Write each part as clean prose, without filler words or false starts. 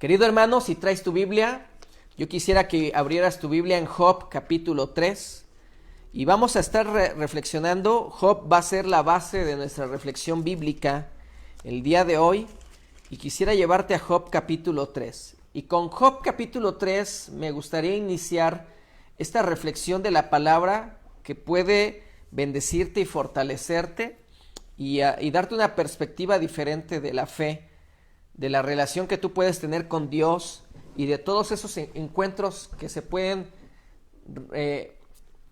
Querido hermano, si traes tu Biblia, yo quisiera que abrieras tu Biblia en Job capítulo 3 y vamos a estar reflexionando. Job va a ser la base de nuestra reflexión bíblica el día de hoy y quisiera llevarte a Job capítulo 3. Y con Job capítulo 3 me gustaría iniciar esta reflexión de la palabra que puede bendecirte y fortalecerte y darte una perspectiva diferente de la fe, de la relación que tú puedes tener con Dios y de todos esos encuentros que se pueden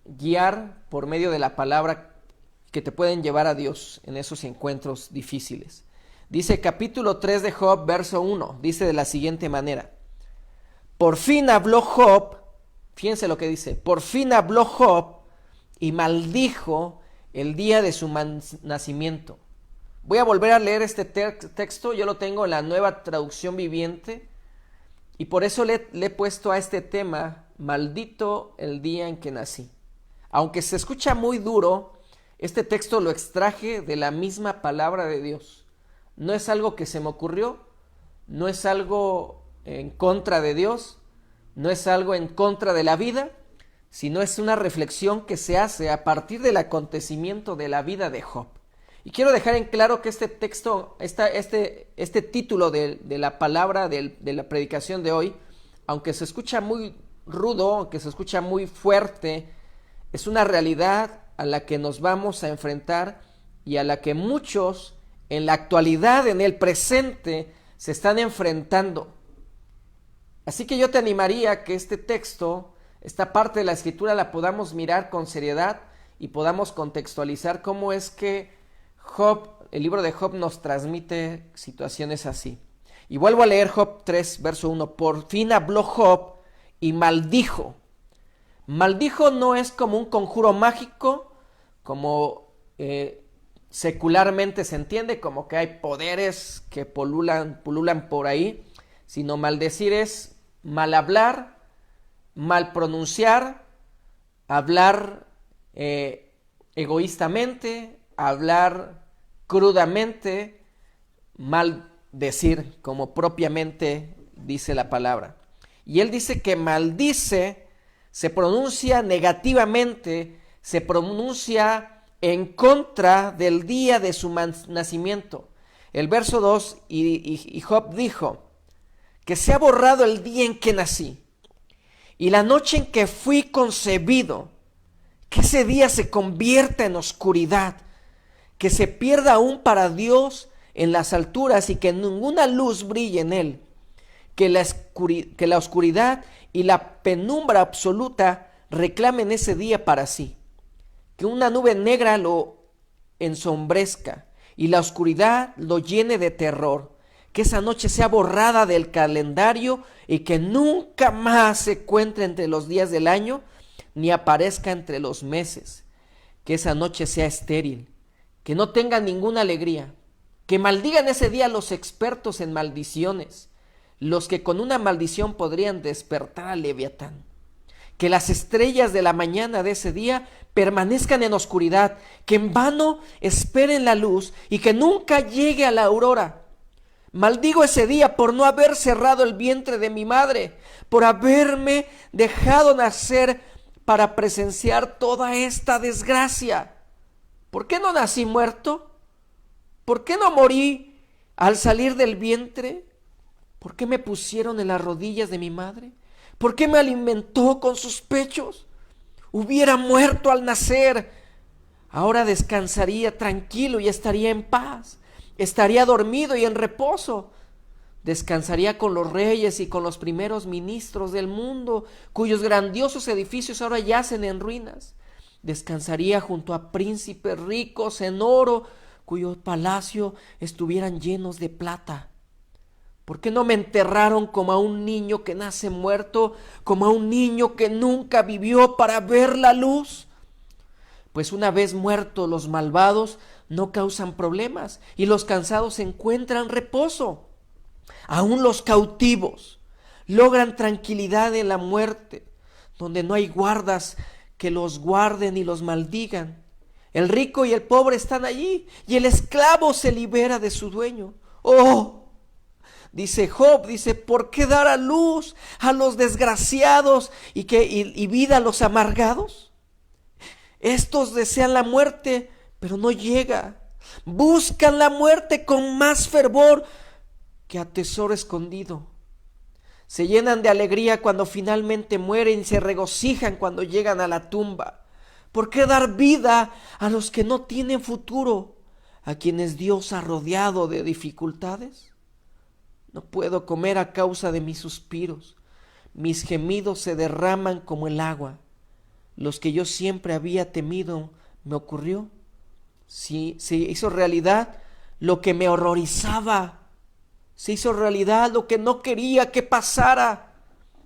guiar por medio de la palabra, que te pueden llevar a Dios en esos encuentros difíciles. Dice capítulo 3 de Job, verso 1, dice de la siguiente manera: por fin habló Job, fíjense lo que dice, por fin habló Job y maldijo el día de su nacimiento. Voy a volver a leer este texto, yo lo tengo en la Nueva Traducción Viviente, y por eso le he puesto a este tema, maldito el día en que nací. Aunque se escucha muy duro, este texto lo extraje de la misma palabra de Dios. No es algo que se me ocurrió, no es algo en contra de Dios, no es algo en contra de la vida, sino es una reflexión que se hace a partir del acontecimiento de la vida de Job. Y quiero dejar en claro que este texto, este título de la palabra, de la predicación de hoy, aunque se escucha muy rudo, aunque se escucha muy fuerte, es una realidad a la que nos vamos a enfrentar y a la que muchos en la actualidad, en el presente, se están enfrentando. Así que yo te animaría a que este texto, esta parte de la escritura, la podamos mirar con seriedad y podamos contextualizar cómo es que Job, el libro de Job, nos transmite situaciones así. Y vuelvo a leer Job 3, verso 1. Por fin habló Job y maldijo. Maldijo no es como un conjuro mágico, como secularmente se entiende, como que hay poderes que pululan por ahí, sino maldecir es mal hablar, mal pronunciar, hablar egoístamente, hablar crudamente, mal decir, como propiamente dice la palabra. Y él dice que maldice, se pronuncia negativamente, se pronuncia en contra del día de su nacimiento. El verso 2, y Job dijo, que se ha borrado el día en que nací, y la noche en que fui concebido, que ese día se convierta en oscuridad, que se pierda aún para Dios en las alturas y que ninguna luz brille en él, que la oscuridad y la penumbra absoluta reclamen ese día para sí, que una nube negra lo ensombrezca y la oscuridad lo llene de terror, que esa noche sea borrada del calendario y que nunca más se encuentre entre los días del año ni aparezca entre los meses, que esa noche sea estéril, que no tenga ninguna alegría, que maldigan ese día los expertos en maldiciones, los que con una maldición podrían despertar al Leviatán, que las estrellas de la mañana de ese día permanezcan en oscuridad, que en vano esperen la luz y que nunca llegue a la aurora. Maldigo ese día por no haber cerrado el vientre de mi madre, por haberme dejado nacer para presenciar toda esta desgracia. ¿Por qué no nací muerto? ¿Por qué no morí al salir del vientre? ¿Por qué me pusieron en las rodillas de mi madre? ¿Por qué me alimentó con sus pechos? Hubiera muerto al nacer. Ahora descansaría tranquilo y estaría en paz. Estaría dormido y en reposo. Descansaría con los reyes y con los primeros ministros del mundo, cuyos grandiosos edificios ahora yacen en ruinas. Descansaría junto a príncipes ricos en oro, cuyos palacios estuvieran llenos de plata. ¿Por qué no me enterraron como a un niño que nace muerto, como a un niño que nunca vivió para ver la luz? Pues una vez muertos los malvados no causan problemas y los cansados encuentran reposo. Aún los cautivos logran tranquilidad en la muerte, donde no hay guardas que los guarden y los maldigan. El rico y el pobre están allí y el esclavo se libera de su dueño. ¡Oh! Dice Job, dice, ¿por qué dar a luz a los desgraciados y vida a los amargados? Estos desean la muerte, pero no llega. Buscan la muerte con más fervor que a tesoro escondido. Se llenan de alegría cuando finalmente mueren y se regocijan cuando llegan a la tumba. ¿Por qué dar vida a los que no tienen futuro, a quienes Dios ha rodeado de dificultades? No puedo comer a causa de mis suspiros. Mis gemidos se derraman como el agua. Los que yo siempre había temido me ocurrió. Sí, se hizo realidad lo que me horrorizaba. Se hizo realidad lo que no quería que pasara.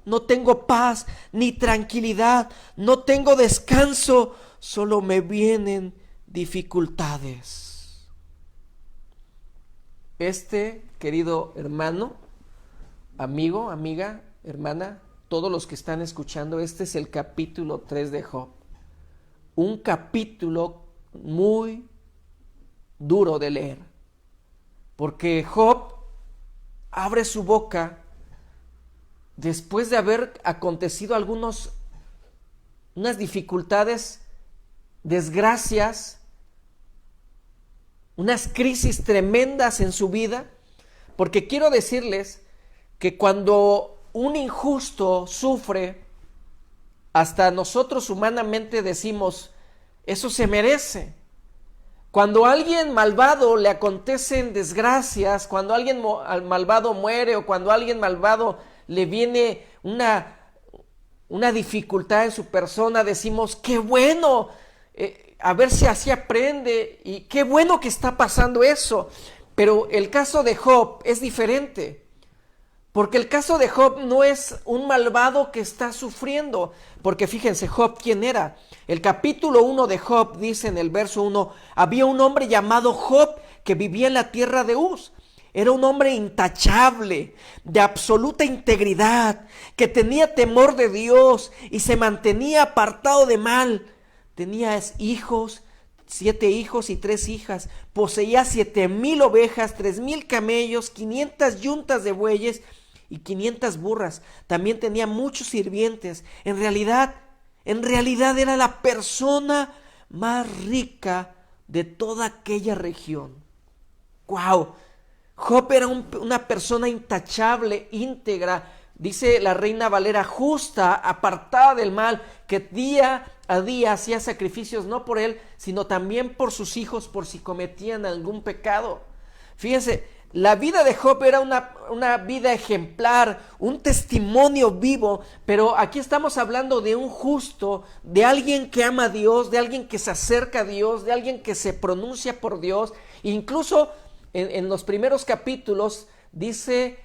No tengo paz ni tranquilidad. No tengo descanso. Solo me vienen dificultades. Querido hermano, amigo, amiga, hermana, todos los que están escuchando, este es el capítulo 3 de Job. Un capítulo muy duro de leer. Porque Job abre su boca después de haber acontecido unas dificultades, desgracias, unas crisis tremendas en su vida, porque quiero decirles que cuando un injusto sufre, hasta nosotros humanamente decimos, eso se merece. Cuando a alguien malvado le acontecen desgracias, cuando alguien malvado muere o cuando a alguien malvado le viene una dificultad en su persona, decimos, qué bueno, a ver si así aprende y qué bueno que está pasando eso. Pero el caso de Job es diferente, porque el caso de Job no es un malvado que está sufriendo, porque fíjense, Job, ¿quién era? El capítulo 1 de Job dice en el verso 1, había un hombre llamado Job que vivía en la tierra de Uz. Era un hombre intachable, de absoluta integridad, que tenía temor de Dios y se mantenía apartado de mal. Tenía 7 hijos y 3 hijas, poseía 7,000 ovejas, 3,000 camellos, 500 yuntas de bueyes y 500 burras. También tenía muchos sirvientes. En realidad era la persona más rica de toda aquella región. ¡Wow! Job era una persona intachable, íntegra, dice la Reina Valera, justa, apartada del mal, que día a día hacía sacrificios no por él, sino también por sus hijos, por si cometían algún pecado. Fíjense, la vida de Job era una vida ejemplar, un testimonio vivo, pero aquí estamos hablando de un justo, de alguien que ama a Dios, de alguien que se acerca a Dios, de alguien que se pronuncia por Dios. Incluso en los primeros capítulos dice,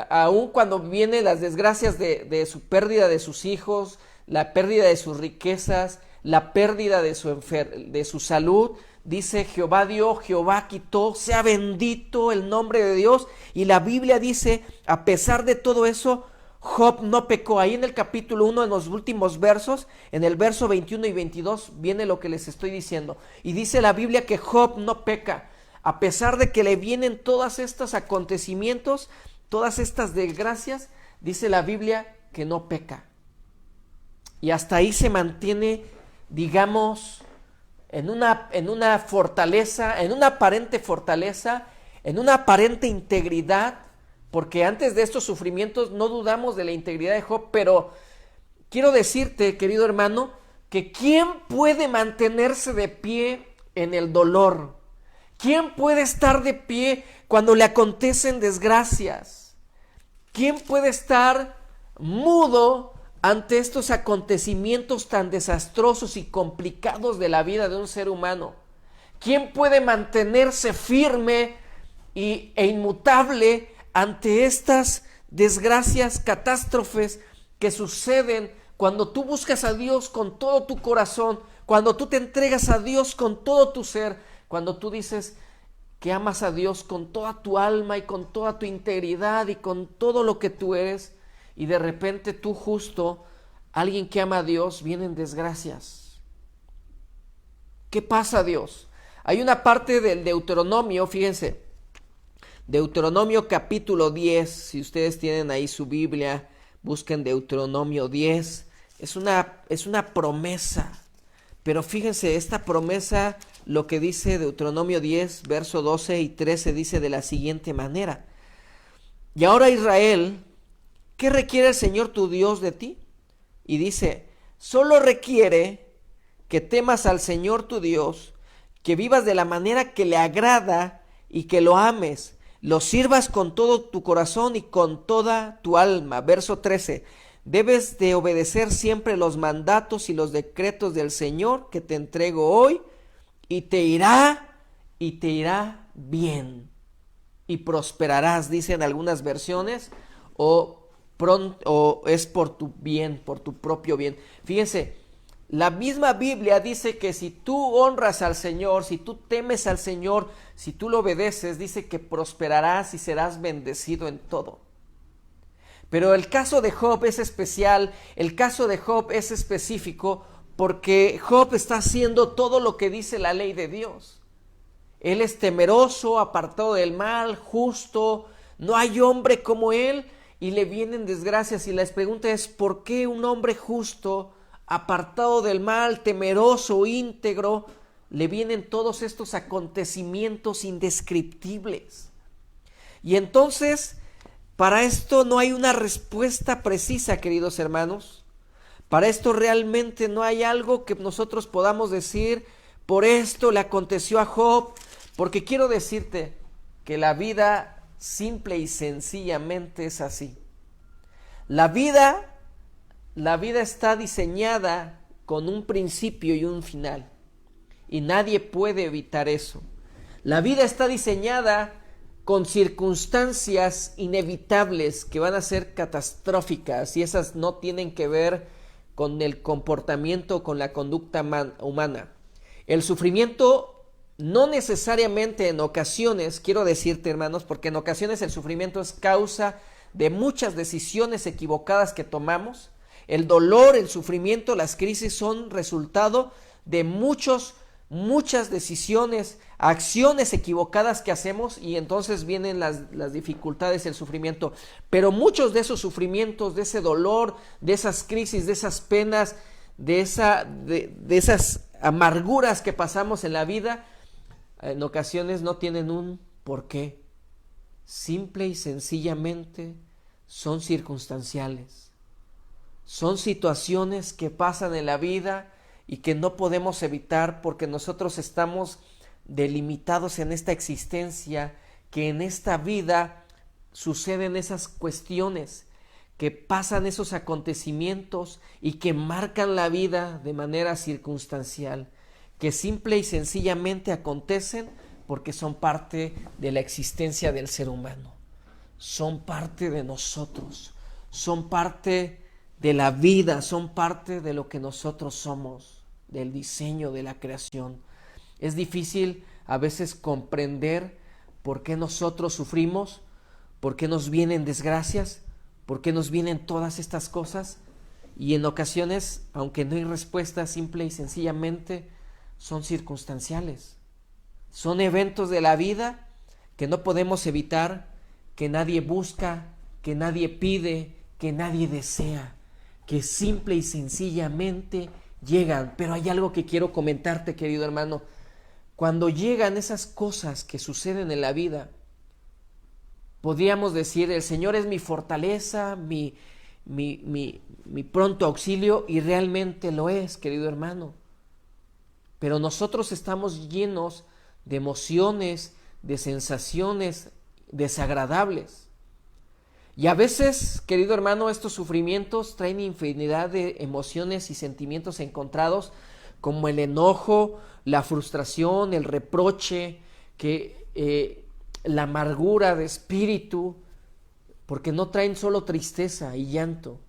aun cuando vienen las desgracias de su pérdida de sus hijos, la pérdida de sus riquezas, la pérdida de su salud, dice, Jehová dio, Jehová quitó, sea bendito el nombre de Dios. Y la Biblia dice, a pesar de todo eso, Job no pecó. Ahí en el capítulo 1, en los últimos versos, en el verso 21 y 22, viene lo que les estoy diciendo. Y dice la Biblia que Job no peca. A pesar de que le vienen todos estos acontecimientos, todas estas desgracias, dice la Biblia que no peca. Y hasta ahí se mantiene, digamos, en una fortaleza, en una aparente fortaleza, en una aparente integridad, porque antes de estos sufrimientos no dudamos de la integridad de Job, pero quiero decirte, querido hermano, que ¿quién puede mantenerse de pie en el dolor? ¿Quién puede estar de pie cuando le acontecen desgracias? ¿Quién puede estar mudo ante estos acontecimientos tan desastrosos y complicados de la vida de un ser humano? ¿Quién puede mantenerse firme e inmutable ante estas desgracias, catástrofes que suceden cuando tú buscas a Dios con todo tu corazón, cuando tú te entregas a Dios con todo tu ser, cuando tú dices que amas a Dios con toda tu alma y con toda tu integridad y con todo lo que tú eres, y de repente tú justo, alguien que ama a Dios, vienen desgracias? ¿Qué pasa, Dios? Hay una parte del Deuteronomio, fíjense, Deuteronomio capítulo 10, si ustedes tienen ahí su Biblia, busquen Deuteronomio 10. Es una promesa. Pero fíjense, esta promesa, lo que dice Deuteronomio 10, verso 12 y 13, dice de la siguiente manera. Y ahora, Israel, ¿qué requiere el Señor tu Dios de ti? Y dice, solo requiere que temas al Señor tu Dios, que vivas de la manera que le agrada y que lo ames, lo sirvas con todo tu corazón y con toda tu alma. Verso 13, debes de obedecer siempre los mandatos y los decretos del Señor que te entrego hoy, y te irá bien, y prosperarás, dicen algunas versiones, o es por tu bien, por tu propio bien. Fíjense, la misma Biblia dice que si tú honras al Señor, si tú temes al Señor, si tú lo obedeces, dice que prosperarás y serás bendecido en todo. Pero el caso de Job es especial, el caso de Job es específico, porque Job está haciendo todo lo que dice la ley de Dios. Él es temeroso, apartado del mal, justo, no hay hombre como él, y le vienen desgracias. Y la pregunta es, ¿por qué un hombre justo, apartado del mal, temeroso, íntegro, le vienen todos estos acontecimientos indescriptibles? Y entonces, para esto no hay una respuesta precisa, queridos hermanos. Para esto realmente no hay algo que nosotros podamos decir, por esto le aconteció a Job, porque quiero decirte que la vida simple y sencillamente es así. La vida está diseñada con un principio y un final, y nadie puede evitar eso. La vida está diseñada con circunstancias inevitables que van a ser catastróficas, y esas no tienen que ver con el comportamiento, con la conducta humana. El sufrimiento no necesariamente en ocasiones, quiero decirte, hermanos, porque en ocasiones el sufrimiento es causa de muchas decisiones equivocadas que tomamos. El dolor, el sufrimiento, las crisis son resultado de muchas decisiones, acciones equivocadas que hacemos, y entonces vienen las dificultades, el sufrimiento. Pero muchos de esos sufrimientos, de ese dolor, de esas crisis, de esas penas, de esas amarguras que pasamos en la vida, en ocasiones no tienen un porqué. Simple y sencillamente son circunstanciales. Son situaciones que pasan en la vida y que no podemos evitar, porque nosotros estamos delimitados en esta existencia, que en esta vida suceden esas cuestiones, que pasan esos acontecimientos y que marcan la vida de manera circunstancial, que simple y sencillamente acontecen porque son parte de la existencia del ser humano, son parte de nosotros, son parte de la vida, son parte de lo que nosotros somos, del diseño de la creación. Es difícil a veces comprender por qué nosotros sufrimos, por qué nos vienen desgracias, por qué nos vienen todas estas cosas, y en ocasiones, aunque no hay respuesta, simple y sencillamente son circunstanciales. Son eventos de la vida que no podemos evitar, que nadie busca, que nadie pide, que nadie desea, que simple y sencillamente llegan. Pero hay algo que quiero comentarte, querido hermano. Cuando llegan esas cosas que suceden en la vida, podríamos decir, el Señor es mi fortaleza, mi pronto auxilio, y realmente lo es, querido hermano. Pero nosotros estamos llenos de emociones, de sensaciones desagradables. Y a veces, querido hermano, estos sufrimientos traen infinidad de emociones y sentimientos encontrados, como el enojo, la frustración, el reproche, la amargura de espíritu, porque no traen solo tristeza y llanto.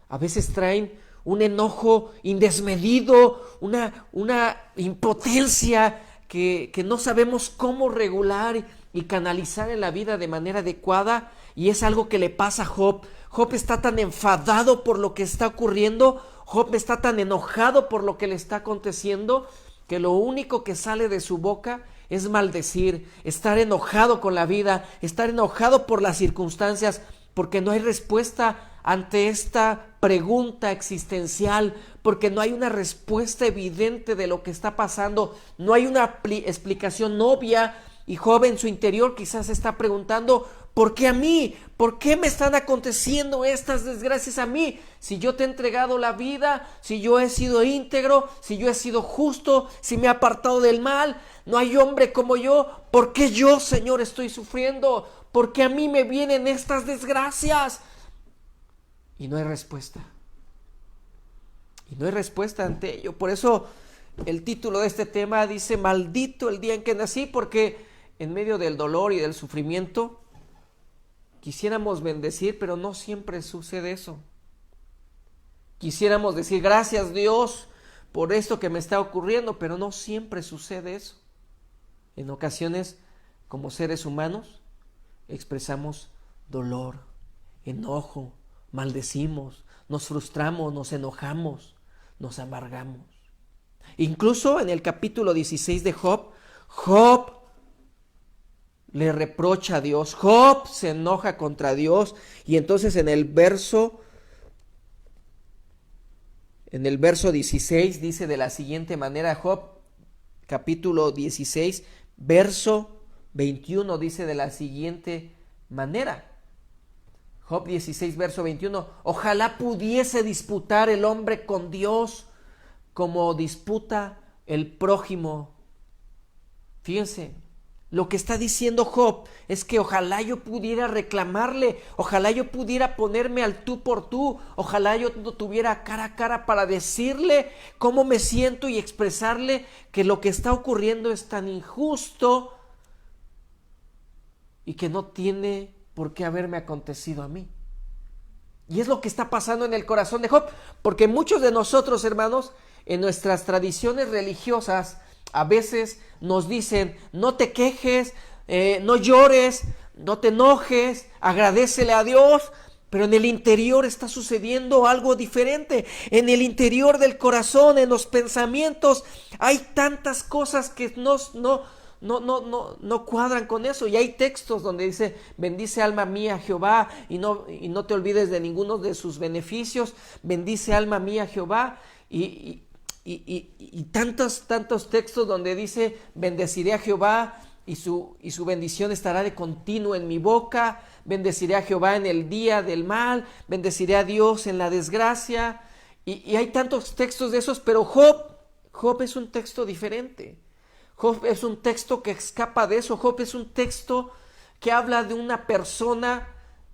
A veces traen un enojo indesmedido, una impotencia que no sabemos cómo regular y canalizar en la vida de manera adecuada, y es algo que le pasa a Job. Job está tan enfadado por lo que está ocurriendo, Job está tan enojado por lo que le está aconteciendo, que lo único que sale de su boca es maldecir, estar enojado con la vida, estar enojado por las circunstancias, porque no hay respuesta ante esta pregunta existencial, porque no hay una respuesta evidente de lo que está pasando, no hay una explicación obvia, y Job en su interior quizás se está preguntando: ¿por qué a mí? ¿Por qué me están aconteciendo estas desgracias a mí? Si yo te he entregado la vida, si yo he sido íntegro, si yo he sido justo, si me he apartado del mal, no hay hombre como yo. ¿Por qué yo, Señor, estoy sufriendo? ¿Por qué a mí me vienen estas desgracias? Y no hay respuesta. Y no hay respuesta ante ello. Por eso el título de este tema dice: maldito el día en que nací, porque en medio del dolor y del sufrimiento quisiéramos bendecir, pero no siempre sucede eso. Quisiéramos decir: gracias Dios por esto que me está ocurriendo, pero no siempre sucede eso. En ocasiones, como seres humanos, expresamos dolor, enojo, maldecimos, nos frustramos, nos enojamos, nos amargamos. Incluso en el capítulo 16 de Job, Job le reprocha a Dios, Job se enoja contra Dios, y entonces en el verso 16 dice de la siguiente manera, Job capítulo 16, verso 21 dice de la siguiente manera, Job 16, verso 21, ojalá pudiese disputar el hombre con Dios como disputa el prójimo. Fíjense, lo que está diciendo Job es que ojalá yo pudiera reclamarle, ojalá yo pudiera ponerme al tú por tú, ojalá yo tuviera cara a cara para decirle cómo me siento y expresarle que lo que está ocurriendo es tan injusto y que no tiene por qué haberme acontecido a mí. Y es lo que está pasando en el corazón de Job, porque muchos de nosotros, hermanos, en nuestras tradiciones religiosas, a veces nos dicen: no te quejes, no llores, no te enojes, agradécele a Dios. Pero en el interior está sucediendo algo diferente. En el interior del corazón, en los pensamientos, hay tantas cosas que no cuadran con eso. Y hay textos donde dice: bendice alma mía Jehová y no te olvides de ninguno de sus beneficios. Bendice alma mía Jehová. Y tantos textos donde dice: bendeciré a Jehová y su bendición estará de continuo en mi boca, bendeciré a Jehová en el día del mal, bendeciré a Dios en la desgracia, y hay tantos textos de esos, pero Job es un texto diferente. Job es un texto que escapa de eso. Job es un texto que habla de una persona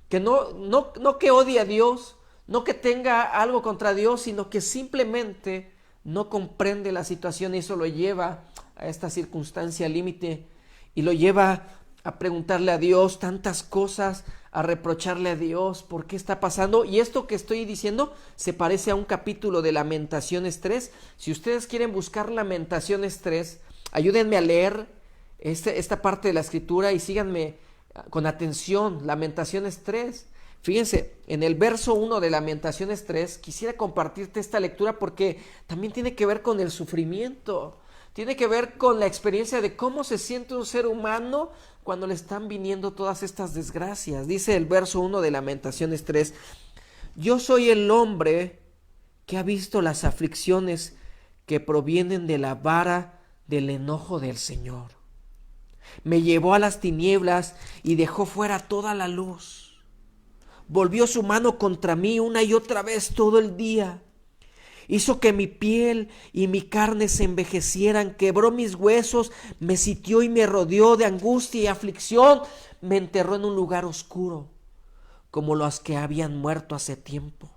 que no que odie a Dios, no que tenga algo contra Dios, sino que simplemente no comprende la situación, y eso lo lleva a esta circunstancia límite y lo lleva a preguntarle a Dios tantas cosas, a reprocharle a Dios por qué está pasando. Y esto que estoy diciendo se parece a un capítulo de Lamentaciones 3. Si ustedes quieren buscar Lamentaciones 3, ayúdenme a leer esta parte de la escritura y síganme con atención. Lamentaciones 3. Fíjense, en el verso 1 de Lamentaciones 3, quisiera compartirte esta lectura porque también tiene que ver con el sufrimiento, tiene que ver con la experiencia de cómo se siente un ser humano cuando le están viniendo todas estas desgracias. Dice el verso 1 de Lamentaciones 3, yo soy el hombre que ha visto las aflicciones que provienen de la vara del enojo del Señor. Me llevó a las tinieblas y dejó fuera toda la luz. Volvió su mano contra mí una y otra vez todo el día. Hizo que mi piel y mi carne se envejecieran, quebró mis huesos, me sitió y me rodeó de angustia y aflicción. Me enterró en un lugar oscuro, como los que habían muerto hace tiempo.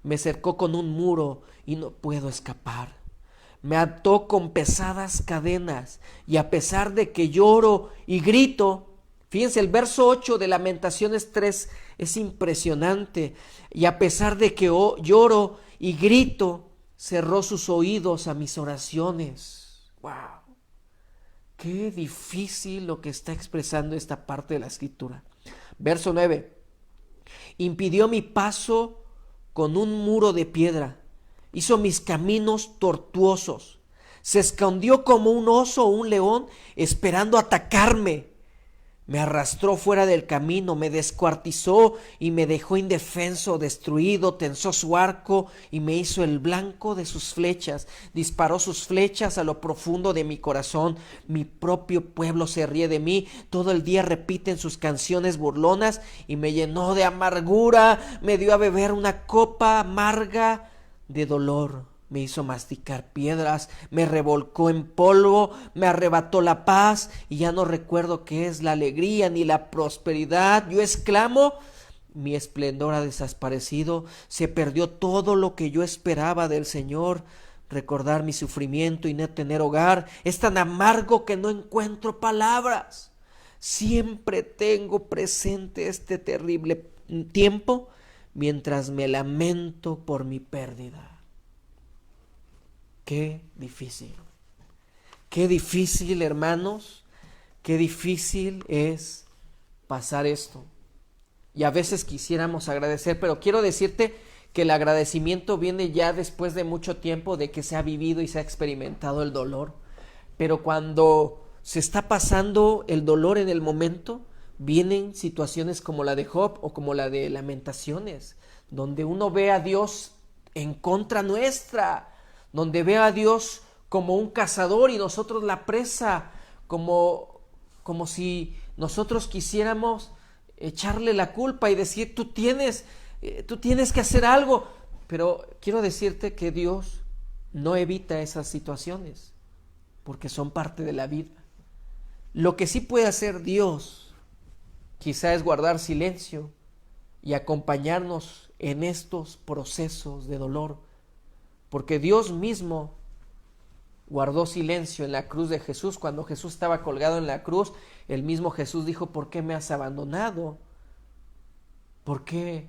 Me cercó con un muro y no puedo escapar. Me ató con pesadas cadenas y a pesar de que lloro y grito, fíjense, el verso 8 de Lamentaciones 3 es impresionante. Y a pesar de que lloro y grito, cerró sus oídos a mis oraciones. ¡Wow! Qué difícil lo que está expresando esta parte de la escritura. Verso 9. Impidió mi paso con un muro de piedra. Hizo mis caminos tortuosos. Se escondió como un oso o un león esperando atacarme. Me arrastró fuera del camino, me descuartizó y me dejó indefenso, destruido, tensó su arco y me hizo el blanco de sus flechas. Disparó sus flechas a lo profundo de mi corazón. Mi propio pueblo se ríe de mí. Todo el día repiten sus canciones burlonas y me llenó de amargura. Me dio a beber una copa amarga de dolor. Me hizo masticar piedras, me revolcó en polvo, me arrebató la paz y ya no recuerdo qué es la alegría ni la prosperidad. Yo exclamo, mi esplendor ha desaparecido, se perdió todo lo que yo esperaba del Señor. Recordar mi sufrimiento y no tener hogar es tan amargo que no encuentro palabras. Siempre tengo presente este terrible tiempo mientras me lamento por mi pérdida. Qué difícil, hermanos, qué difícil es pasar esto. Y a veces quisiéramos agradecer, pero quiero decirte que el agradecimiento viene ya después de mucho tiempo de que se ha vivido y se ha experimentado el dolor. Pero cuando se está pasando el dolor en el momento, vienen situaciones como la de Job o como la de Lamentaciones, donde uno ve a Dios en contra nuestra, donde ve a Dios como un cazador y nosotros la presa, como si nosotros quisiéramos echarle la culpa y decir, tú tienes que hacer algo. Pero quiero decirte que Dios no evita esas situaciones, porque son parte de la vida. Lo que sí puede hacer Dios, quizá es guardar silencio y acompañarnos en estos procesos de dolor, porque Dios mismo guardó silencio en la cruz de Jesús. Cuando Jesús estaba colgado en la cruz, el mismo Jesús dijo, ¿por qué me has abandonado? ¿Por qué?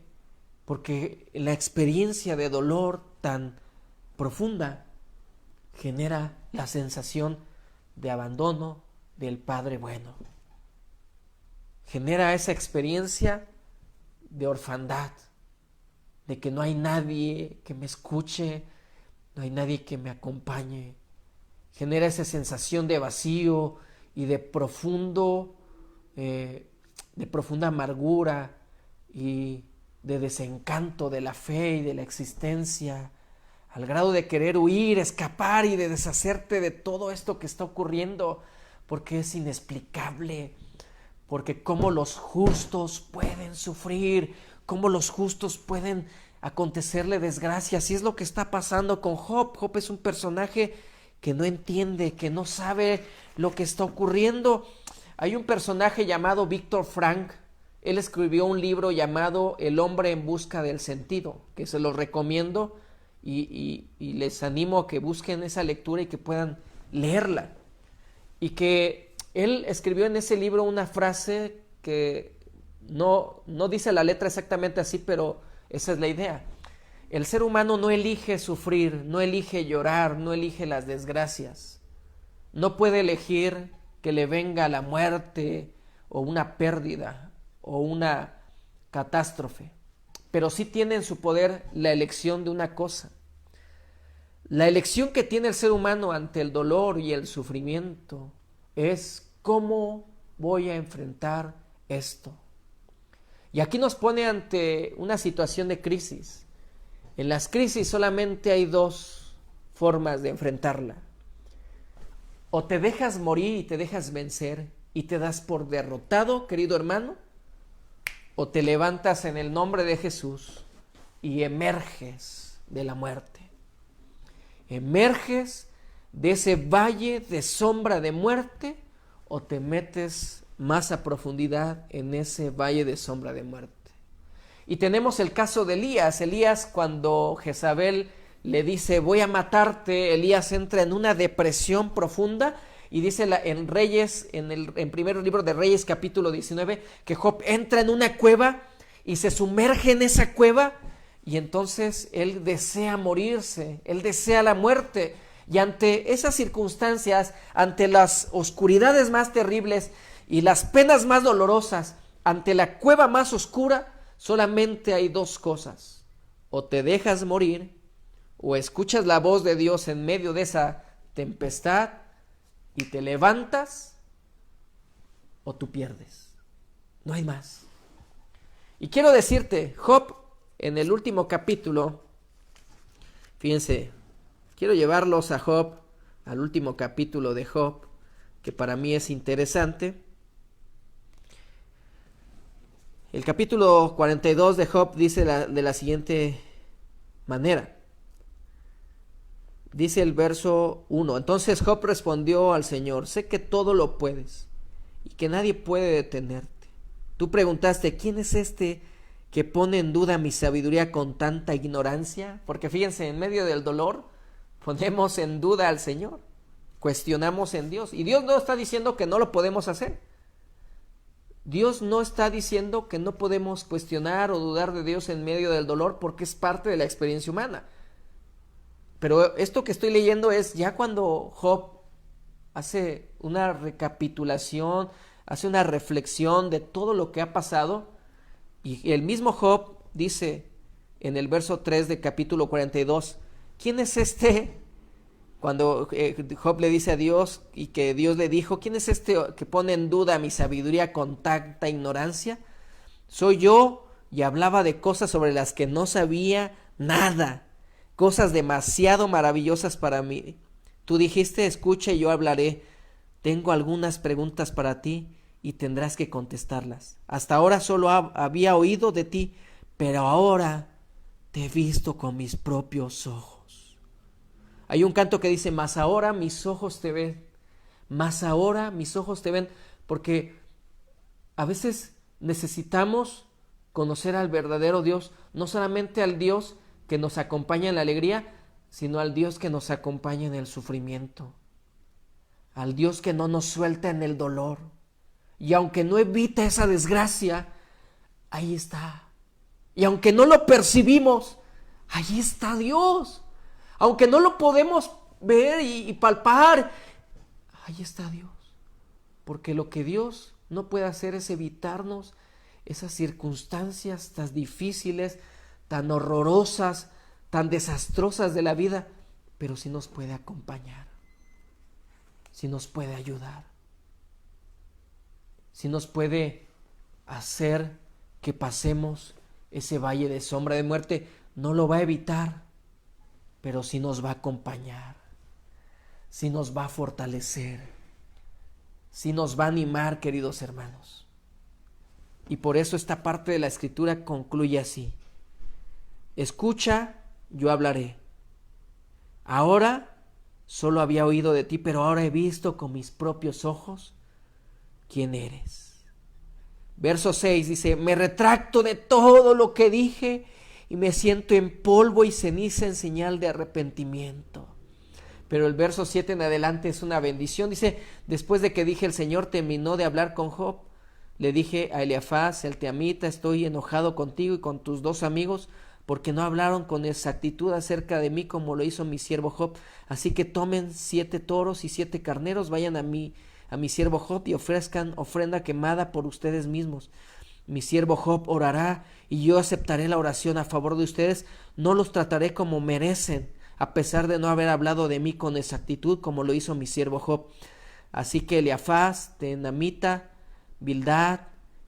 Porque la experiencia de dolor tan profunda genera la sensación de abandono del Padre bueno. Genera esa experiencia de orfandad, de que no hay nadie que me escuche, no hay nadie que me acompañe. Genera esa sensación de vacío y de profunda amargura y de desencanto de la fe y de la existencia, al grado de querer huir, escapar y de deshacerte de todo esto que está ocurriendo, porque es inexplicable, porque cómo los justos pueden sufrir, cómo los justos pueden acontecerle desgracia. Así es lo que está pasando con Job. Job es un personaje que no entiende, que no sabe lo que está ocurriendo. Hay un personaje llamado Víctor Frank. Él escribió un libro llamado El hombre en busca del sentido, que se lo recomiendo y les animo a que busquen esa lectura y que puedan leerla. Y que él escribió en ese libro una frase que no dice la letra exactamente así, pero esa es la idea. El ser humano no elige sufrir, no elige llorar, no elige las desgracias. No puede elegir que le venga la muerte o una pérdida o una catástrofe, pero sí tiene en su poder la elección de una cosa. La elección que tiene el ser humano ante el dolor y el sufrimiento es cómo voy a enfrentar esto. Y aquí nos pone ante una situación de crisis. En las crisis solamente hay dos formas de enfrentarla. O te dejas morir y te dejas vencer y te das por derrotado, querido hermano, o te levantas en el nombre de Jesús y emerges de la muerte. Emerges de ese valle de sombra de muerte o te metes más a profundidad en ese valle de sombra de muerte. Y tenemos el caso de Elías. Elías, cuando Jezabel le dice voy a matarte, Elías entra en una depresión profunda y dice en Reyes, en primer libro de Reyes capítulo 19, que Job entra en una cueva y se sumerge en esa cueva y entonces él desea morirse, él desea la muerte. Y ante esas circunstancias, ante las oscuridades más terribles y las penas más dolorosas, ante la cueva más oscura, solamente hay dos cosas: o te dejas morir o escuchas la voz de Dios en medio de esa tempestad y te levantas o tú pierdes. No hay más. Y quiero decirte, Job, en el último capítulo, fíjense, quiero llevarlos a Job, al último capítulo de Job, que para mí es interesante. El capítulo 42 de Job dice de la siguiente manera. Dice el verso 1. Entonces Job respondió al Señor: sé que todo lo puedes y que nadie puede detenerte. Tú preguntaste: ¿quién es este que pone en duda mi sabiduría con tanta ignorancia? Porque fíjense, en medio del dolor ponemos en duda al Señor, cuestionamos en Dios. Y Dios no está diciendo que no lo podemos hacer. Dios no está diciendo que no podemos cuestionar o dudar de Dios en medio del dolor, porque es parte de la experiencia humana. Pero esto que estoy leyendo es ya cuando Job hace una recapitulación, hace una reflexión de todo lo que ha pasado. Y el mismo Job dice en el verso 3 del capítulo 42, ¿quién es este? Cuando Job le dice a Dios y que Dios le dijo: ¿quién es este que pone en duda mi sabiduría con tanta ignorancia? Soy yo, y hablaba de cosas sobre las que no sabía nada, cosas demasiado maravillosas para mí. Tú dijiste: escucha y yo hablaré. Tengo algunas preguntas para ti y tendrás que contestarlas. Hasta ahora solo había oído de ti, pero ahora te he visto con mis propios ojos. Hay un canto que dice: mas ahora mis ojos te ven, mas ahora mis ojos te ven, porque a veces necesitamos conocer al verdadero Dios, no solamente al Dios que nos acompaña en la alegría, sino al Dios que nos acompaña en el sufrimiento, al Dios que no nos suelta en el dolor, y aunque no evita esa desgracia, ahí está. Y aunque no lo percibimos, ahí está Dios. Aunque no lo podemos ver y palpar, ahí está Dios. Porque lo que Dios no puede hacer es evitarnos esas circunstancias tan difíciles, tan horrorosas, tan desastrosas de la vida, pero sí nos puede acompañar, sí nos puede ayudar, sí nos puede hacer que pasemos ese valle de sombra de muerte. No lo va a evitar, pero sí nos va a acompañar, sí nos va a fortalecer, sí nos va a animar, queridos hermanos. Y por eso esta parte de la Escritura concluye así: escucha, yo hablaré. Ahora solo había oído de ti, pero ahora he visto con mis propios ojos quién eres. Verso 6 dice: me retracto de todo lo que dije y me siento en polvo y ceniza en señal de arrepentimiento. Pero el verso 7 en adelante es una bendición. Dice: después de que dije, el Señor terminó de hablar con Job, le dije a Eliafaz el teamita: estoy enojado contigo y con tus 2 amigos, porque no hablaron con exactitud acerca de mí como lo hizo mi siervo Job. Así que tomen 7 toros y 7 carneros, vayan a mi siervo Job y ofrezcan ofrenda quemada por ustedes mismos. Mi siervo Job orará y yo aceptaré la oración a favor de ustedes. No los trataré como merecen, a pesar de no haber hablado de mí con exactitud como lo hizo mi siervo Job. Así que Eliafaz, Tenamita, Bildad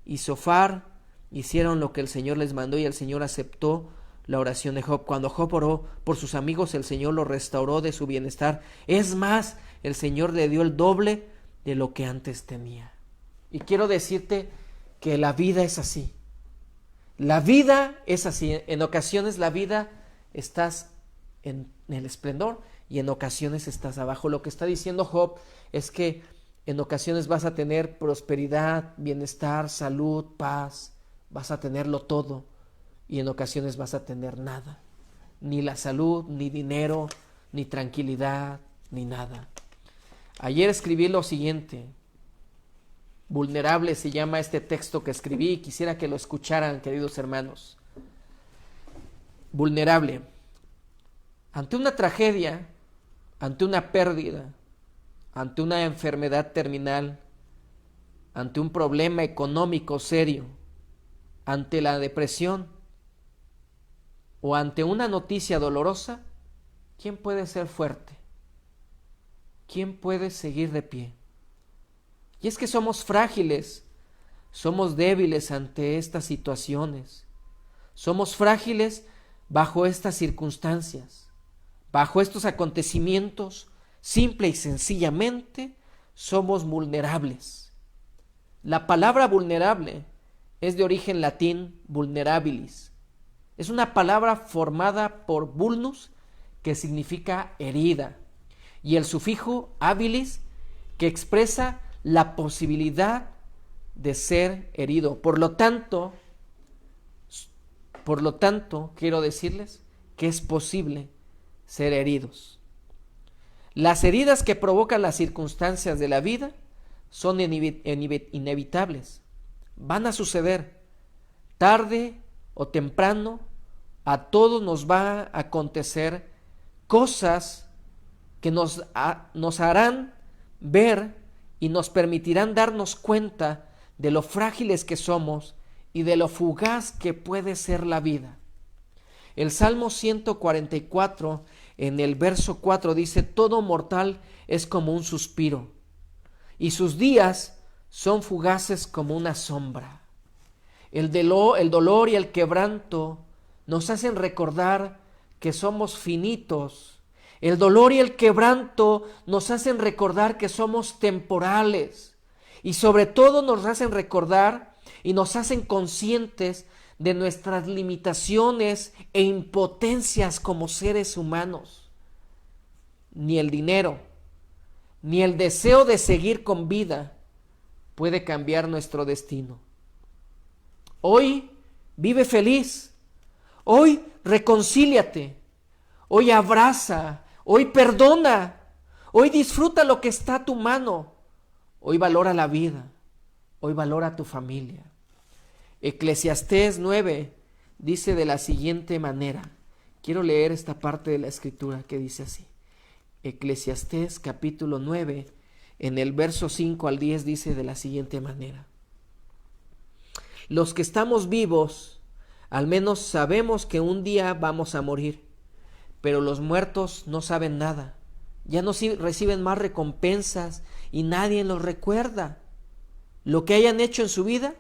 y Sofar hicieron lo que el Señor les mandó, y el Señor aceptó la oración de Job. Cuando Job oró por sus amigos, el Señor lo restauró de su bienestar. Es más, el Señor le dio el doble de lo que antes tenía. Y quiero decirte que la vida es así. La vida es así. En ocasiones la vida estás en el esplendor y en ocasiones estás abajo. Lo que está diciendo Job es que en ocasiones vas a tener prosperidad, bienestar, salud, paz, vas a tenerlo todo, y en ocasiones vas a tener nada, ni la salud, ni dinero, ni tranquilidad, ni nada. Ayer escribí lo siguiente: vulnerable se llama este texto que escribí, y quisiera que lo escucharan, queridos hermanos. Vulnerable. Ante una tragedia, ante una pérdida, ante una enfermedad terminal, ante un problema económico serio, ante la depresión o ante una noticia dolorosa, ¿quién puede ser fuerte? ¿quién puede seguir de pie? Y es que somos frágiles, somos débiles ante estas situaciones, somos frágiles bajo estas circunstancias, bajo estos acontecimientos, simple y sencillamente somos vulnerables. La palabra vulnerable es de origen latín vulnerabilis. Es una palabra formada por vulnus, que significa herida, y el sufijo habilis, que expresa la posibilidad de ser herido. Por lo tanto, quiero decirles que es posible ser heridos. Las heridas que provocan las circunstancias de la vida son inevitables. Van a suceder. Tarde o temprano, a todos nos va a acontecer cosas que nos harán ver y nos permitirán darnos cuenta de lo frágiles que somos y de lo fugaz que puede ser la vida. El Salmo 144, en el verso 4, dice: todo mortal es como un suspiro, y sus días son fugaces como una sombra. El dolor y el quebranto nos hacen recordar que somos finitos. El dolor y el quebranto nos hacen recordar que somos temporales. Y sobre todo nos hacen recordar y nos hacen conscientes de nuestras limitaciones e impotencias como seres humanos. Ni el dinero, ni el deseo de seguir con vida puede cambiar nuestro destino. Hoy vive feliz, hoy reconcíliate, hoy abraza, hoy perdona, hoy disfruta lo que está a tu mano, hoy valora la vida, hoy valora tu familia. Eclesiastés 9 dice de la siguiente manera. Quiero leer esta parte de la escritura que dice así. Eclesiastés capítulo 9, en el verso 5 al 10 dice de la siguiente manera. Los que estamos vivos, al menos sabemos que un día vamos a morir, pero los muertos no saben nada. Ya no reciben más recompensas y nadie los recuerda. Lo que hayan hecho en su vida,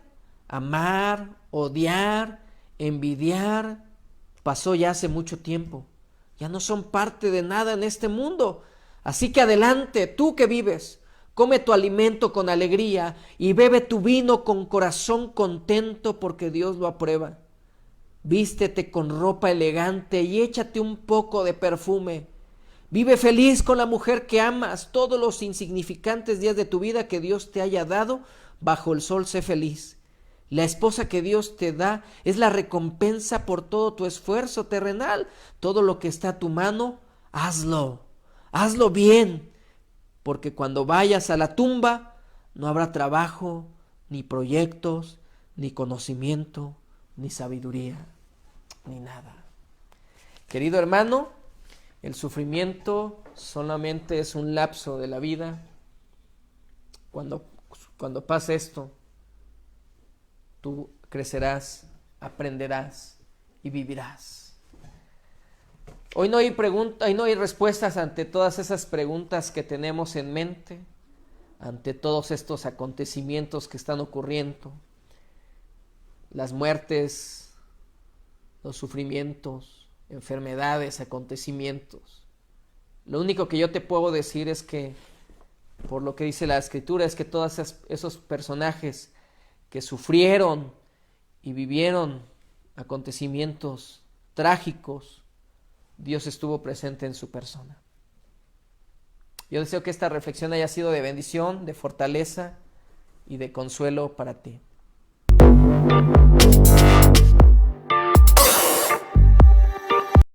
amar, odiar, envidiar, pasó ya hace mucho tiempo. Ya no son parte de nada en este mundo. Así que adelante, tú que vives, come tu alimento con alegría y bebe tu vino con corazón contento, porque Dios lo aprueba. Vístete con ropa elegante y échate un poco de perfume. Vive feliz con la mujer que amas. Todos los insignificantes días de tu vida que Dios te haya dado, bajo el sol sé feliz. La esposa que Dios te da es la recompensa por todo tu esfuerzo terrenal. Todo lo que está a tu mano, hazlo bien, porque cuando vayas a la tumba no habrá trabajo, ni proyectos, ni conocimiento, ni sabiduría, ni nada. Querido hermano, el sufrimiento solamente es un lapso de la vida. Cuando pase esto, tú crecerás, aprenderás y vivirás. Hoy no hay respuestas ante todas esas preguntas que tenemos en mente, ante todos estos acontecimientos que están ocurriendo, las muertes, los sufrimientos, enfermedades, acontecimientos. Lo único que yo te puedo decir es que, por lo que dice la Escritura, es que todos esos personajes que sufrieron y vivieron acontecimientos trágicos, Dios estuvo presente en su persona. Yo deseo que esta reflexión haya sido de bendición, de fortaleza y de consuelo para ti.